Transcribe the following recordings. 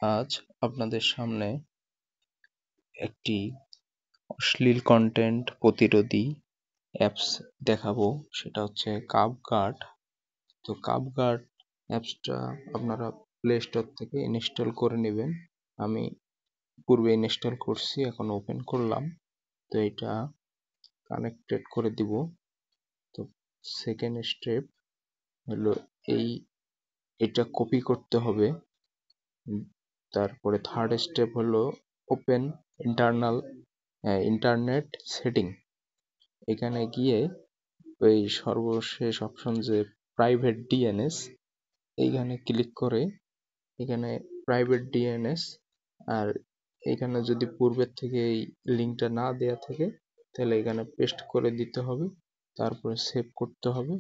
আজ আপনাদের সামনে একটি অশ্লীল কন্টেন্ট প্রতিরোধী অ্যাপস দেখাবো, সেটা হচ্ছে কাপগার্ড। তো কাপগার্ড অ্যাপসটা আপনারা প্লে স্টোর থেকে ইনস্টল করে নেবেন। আমি পূর্বে ইনস্টল করছি, এখন ওপেন করলাম। তো এটা কানেক্টেড করে দিব। তো সেকেন্ড স্টেপ হলো এটা কপি করতে হবে। তারপরে থার্ড স্টেপ হলো ওপেন ইন্টারনেট সেটিং। এখানে গিয়ে ওই সর্বশেষ অপশন যে প্রাইভেট ডিএনএস, এইখানে ক্লিক করে এখানে প্রাইভেট ডিএনএস, আর এখানে যদি পূর্বের থেকে এই লিঙ্কটা না দেয়া থাকে তাহলে এখানে পেস্ট করে দিতে হবে। তারপরে সেভ করতে হবে,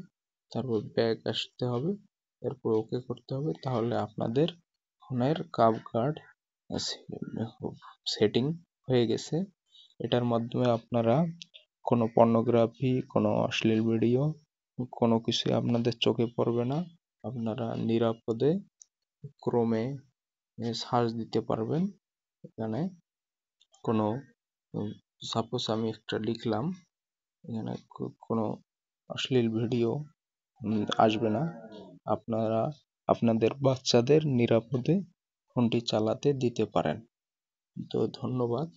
তারপর ব্যাক আসতে হবে, এরপর ওকে করতে হবে। তাহলে আপনাদের ফোনের কাপগার্ড সেটিং হয়ে গেছে। এটার মাধ্যমে আপনারা কোনো পর্নোগ্রাফি, কোনো অশ্লীল ভিডিও, কোনো কিছু আপনাদের চোখে পড়বে না। আপনারা নিরাপদে ক্রোমে সার্চ দিতে পারবেন। এখানে কোনো সাপোজ আমি একটা লিখলাম, এখানে কোনো অশ্লীল ভিডিও আসবে না। আপনারা আপনাদের বাচ্চাদের নিরাপদে ফোনটি চালাতে দিতে পারেন। তো ধন্যবাদ।